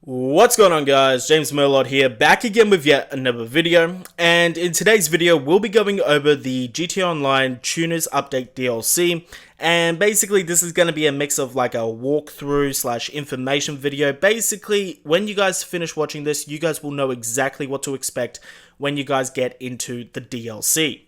What's going on, guys? James Merlot here, back again with yet another video, and in today's video we'll be going over the GTA Online Tuners Update DLC, and basically this is going to be a mix of like a walkthrough slash information video. Basically, when you guys finish watching this, you guys will know exactly what to expect when you guys get into the DLC.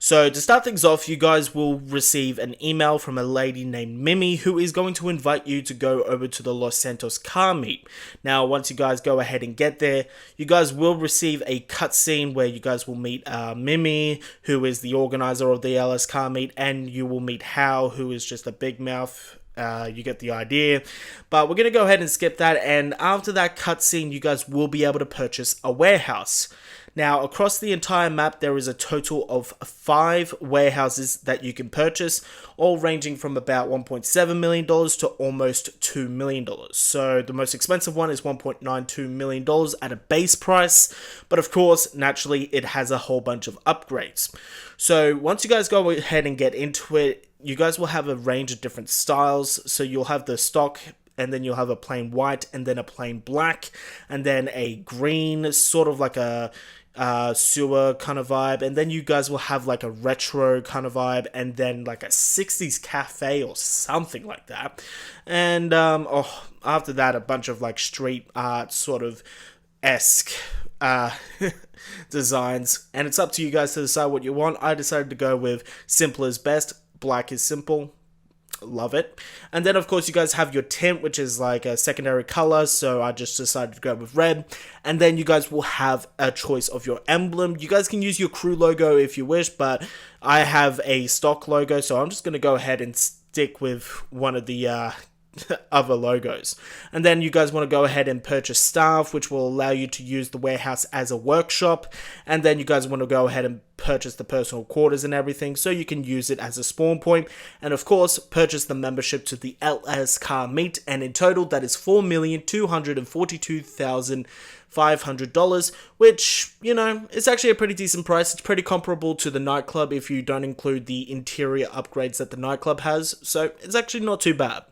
So to start things off, you guys will receive an email from a lady named Mimi who is going to invite you to go over to the Los Santos car meet. Now, once you guys go ahead and get there, you guys will receive a cutscene where you guys will meet Mimi, who is the organizer of the LS car meet, and you will meet Hal, who is just a big mouth. You get the idea, but we're going to go ahead and skip that, and after that cutscene, you guys will be able to purchase a warehouse. Now, across the entire map, there is a total of 5 warehouses that you can purchase, all ranging from about $1.7 million to almost $2 million. So the most expensive one is $1.92 million at a base price, but of course, naturally, it has a whole bunch of upgrades. So once you guys go ahead and get into it, you guys will have a range of different styles. So you'll have the stock, and then you'll have a plain white, and then a plain black, and then a green, sort of like a sewer kind of vibe, and then you guys will have like a retro kind of vibe, and then like a 60s cafe or something like that, and after that a bunch of like street art sort of esque designs, and it's up to you guys to decide what you want. I decided to go with simple is best. Black is simple. Love it. And then of course you guys have your tint, which is like a secondary color, so I just decided to go with red. And then you guys will have a choice of your emblem. You guys can use your crew logo if you wish, but I have a stock logo, so I'm just going to go ahead and stick with one of the other logos. And then you guys want to go ahead and purchase staff, which will allow you to use the warehouse as a workshop. And then you guys want to go ahead and purchase the personal quarters and everything, so you can use it as a spawn point. And of course, purchase the membership to the LS car meet, and in total that is $4,242,500, which, you know, it's actually a pretty decent price. It's pretty comparable to the nightclub if you don't include the interior upgrades that the nightclub has, so it's actually not too bad.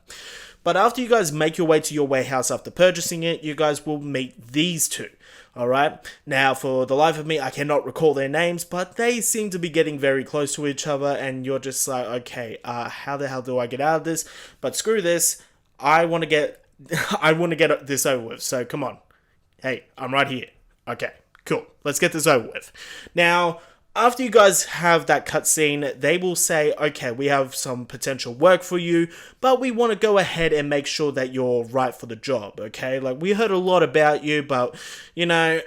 But after you guys make your way to your warehouse after purchasing it, you guys will meet these two. Alright, now for the life of me, I cannot recall their names, but they seem to be getting very close to each other, and you're just like, okay, how the hell do I get out of this? But screw this, I want to get this over with, so come on. Hey, I'm right here. Okay, cool, let's get this over with. Now, after you guys have that cutscene, they will say, okay, we have some potential work for you, but we want to go ahead and make sure that you're right for the job, okay? Like, we heard a lot about you, but, you know,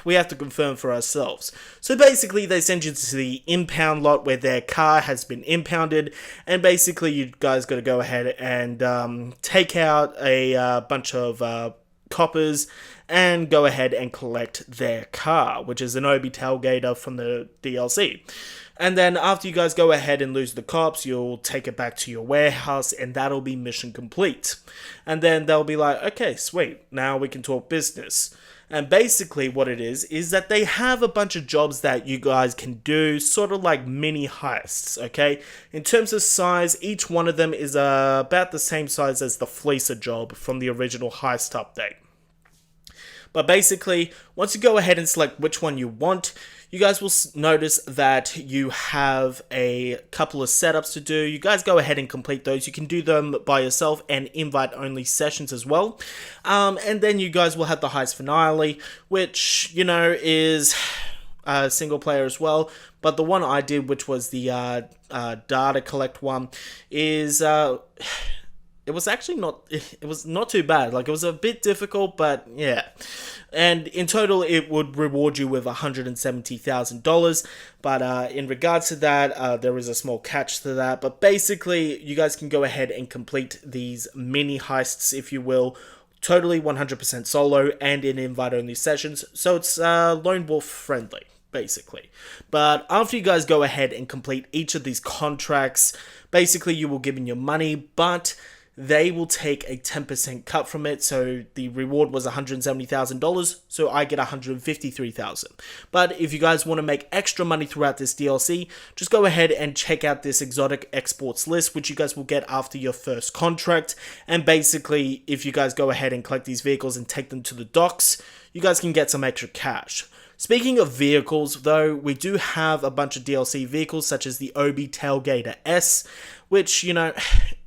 we have to confirm for ourselves. So basically, they send you to the impound lot where their car has been impounded, and basically, you guys got to go ahead and take out a bunch of coppers and go ahead and collect their car, which is an Obi tailgater from the DLC. And then after you guys go ahead and lose the cops, you'll take it back to your warehouse, and that'll be mission complete. And then they'll be like, okay, sweet, now we can talk business. And basically what it is that they have a bunch of jobs that you guys can do, sort of like mini heists, okay? In terms of size, each one of them is about the same size as the Fleecer job from the original heist update. But basically, once you go ahead and select which one you want, you guys will notice that you have a couple of setups to do. You guys go ahead and complete those. You can do them by yourself and invite-only sessions as well. And then you guys will have the heist finale, which, you know, is single player as well. But the one I did, which was the data collect one, is it was actually not too bad. Like, it was a bit difficult, but yeah. And in total, it would reward you with $170,000. But in regards to that, there is a small catch to that. But basically, you guys can go ahead and complete these mini heists, if you will, totally 100% solo and in invite-only sessions. So it's lone wolf friendly, basically. But after you guys go ahead and complete each of these contracts, basically you will give in your money, but they will take a 10% cut from it. So the reward was $170,000, so I get $153,000. But if you guys want to make extra money throughout this DLC, just go ahead and check out this exotic exports list, which you guys will get after your first contract. And basically, if you guys go ahead and collect these vehicles and take them to the docks, you guys can get some extra cash. Speaking of vehicles, though, we do have a bunch of DLC vehicles, such as the Obi Tailgater S, which, you know,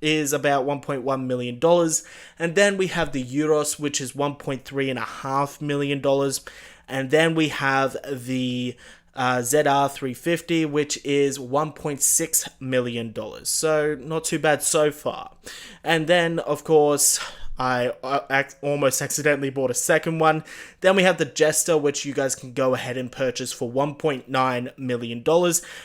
is about $1.1 million. And then we have the Euros, which is $1.35 million. And then we have the ZR350, which is $1.6 million. So, not too bad so far. And then, of course, I almost accidentally bought a second one. Then we have the Jester, which you guys can go ahead and purchase for $1.9 million.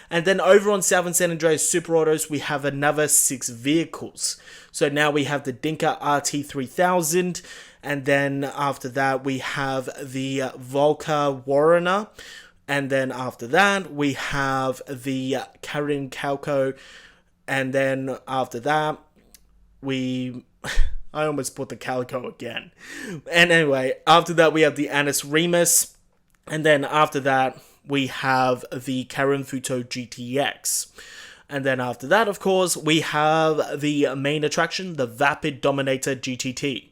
And then over on Southern San Andreas Super Autos, we have another 6 vehicles. So now we have the Dinka RT3000. And then after that, we have the Volca Warrener. And then after that, we have the Karin Calco. And then after that, I almost put the Calico again. And anyway, after that, we have the Anis Remus. And then after that, we have the Karen Futo GTX. And then after that, of course, we have the main attraction, the Vapid Dominator GTT.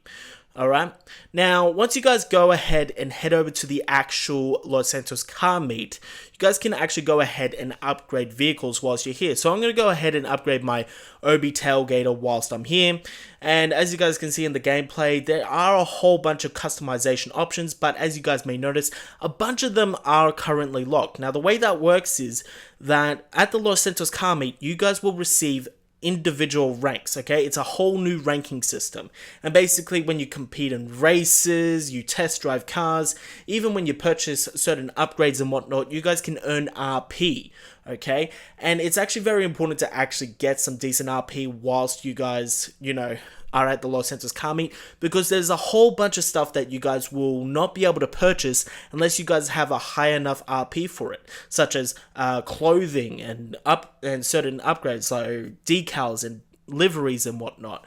Alright, now once you guys go ahead and head over to the actual Los Santos car meet, you guys can actually go ahead and upgrade vehicles whilst you're here. So I'm going to go ahead and upgrade my Obi Tailgater whilst I'm here. And as you guys can see in the gameplay, there are a whole bunch of customization options, but as you guys may notice, a bunch of them are currently locked. Now the way that works is that at the Los Santos car meet, you guys will receive individual ranks, okay? It's a whole new ranking system. And basically when you compete in races, you test drive cars, even when you purchase certain upgrades and whatnot, you guys can earn RP, okay? And it's actually very important to actually get some decent RP whilst you guys, you know, are at the Los Santos car meet, because there's a whole bunch of stuff that you guys will not be able to purchase unless you guys have a high enough RP for it, such as clothing and certain upgrades, so decals and liveries and whatnot.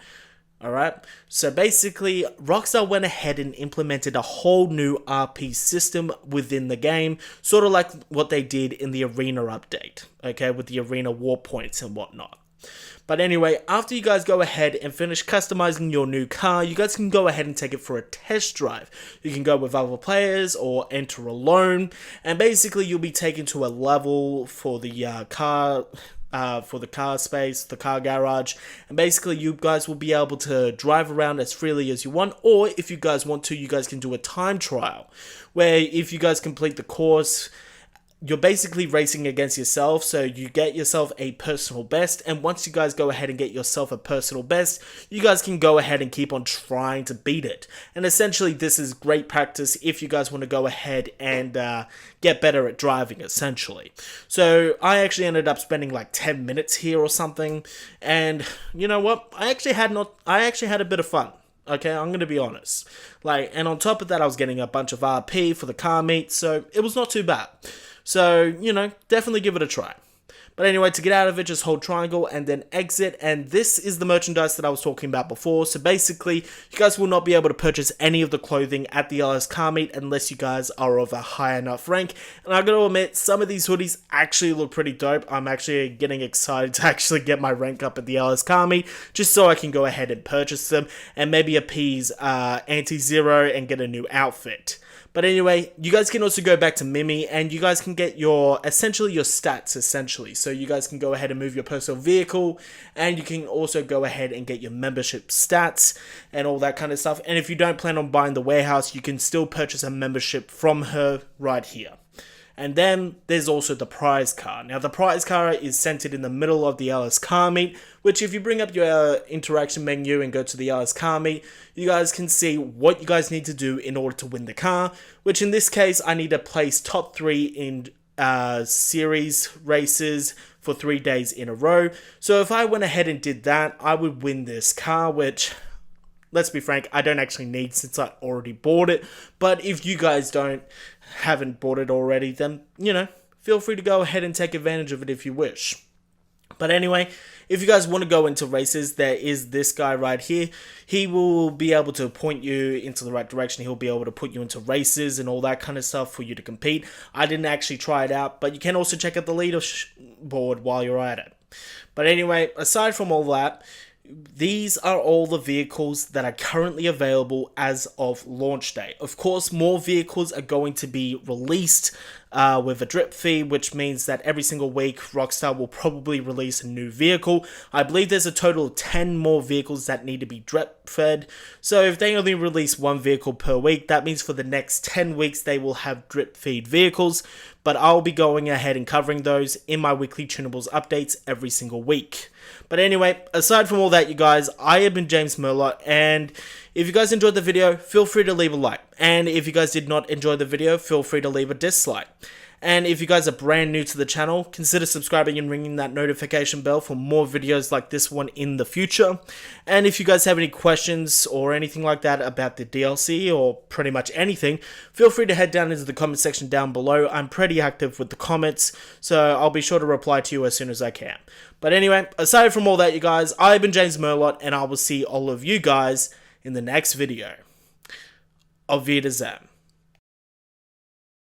Alright, so basically Rockstar went ahead and implemented a whole new RP system within the game, sort of like what they did in the Arena update, okay, with the Arena war points and whatnot. But anyway, after you guys go ahead and finish customizing your new car, you guys can go ahead and take it for a test drive. You can go with other players or enter alone, and basically you'll be taken to a level for the car space, the car garage, and basically you guys will be able to drive around as freely as you want, or if you guys want to, you guys can do a time trial, where if you guys complete the course, you're basically racing against yourself, so you get yourself a personal best, and once you guys go ahead and get yourself a personal best, you guys can go ahead and keep on trying to beat it. And essentially, this is great practice if you guys want to go ahead and get better at driving, essentially. So, I actually ended up spending like 10 minutes here or something, and you know what? I actually had a bit of fun. Okay, I'm going to be honest. And on top of that, I was getting a bunch of RP for the car meet, so it was not too bad. So, you know, definitely give it a try. But anyway, to get out of it, just hold triangle and then exit. And this is the merchandise that I was talking about before. So basically, you guys will not be able to purchase any of the clothing at the LS car meet unless you guys are of a high enough rank. And I gotta admit, some of these hoodies actually look pretty dope. I'm actually getting excited to actually get my rank up at the LS car meet, just so I can go ahead and purchase them and maybe appease anteZERO and get a new outfit. But anyway, you guys can also go back to Mimi and you guys can get your stats essentially. So you guys can go ahead and move your personal vehicle, and you can also go ahead and get your membership stats and all that kind of stuff. And if you don't plan on buying the warehouse, you can still purchase a membership from her right here. And then there's also the prize car. Now the prize car is centered in the middle of the LS car meet, which if you bring up your interaction menu and go to the LS car meet, you guys can see what you guys need to do in order to win the car, which in this case, I need to place top 3 in series races for 3 days in a row. So if I went ahead and did that, I would win this car, which, let's be frank, I don't actually need since I already bought it. But if you guys haven't bought it already, then, you know, feel free to go ahead and take advantage of it if you wish. But anyway, if you guys want to go into races, there is this guy right here. He will be able to point you into the right direction. He'll be able to put you into races and all that kind of stuff for you to compete. I didn't actually try it out, but you can also check out the leaderboard while you're at it. But anyway, aside from all that, these are all the vehicles that are currently available as of launch day. Of course, more vehicles are going to be released with a drip feed, which means that every single week Rockstar will probably release a new vehicle. I believe there's a total of 10 more vehicles that need to be drip fed. So if they only release one vehicle per week, that means for the next 10 weeks they will have drip feed vehicles. But I'll be going ahead and covering those in my weekly tunables updates every single week. But anyway, aside from all that, you guys, I have been James Merlot, and if you guys enjoyed the video, feel free to leave a like. And if you guys did not enjoy the video, feel free to leave a dislike. And if you guys are brand new to the channel, consider subscribing and ringing that notification bell for more videos like this one in the future. And if you guys have any questions or anything like that about the DLC or pretty much anything, feel free to head down into the comment section down below. I'm pretty active with the comments, so I'll be sure to reply to you as soon as I can. But anyway, aside from all that, you guys, I've been James Merlot, and I will see all of you guys in the next video. Auf Wiedersehen.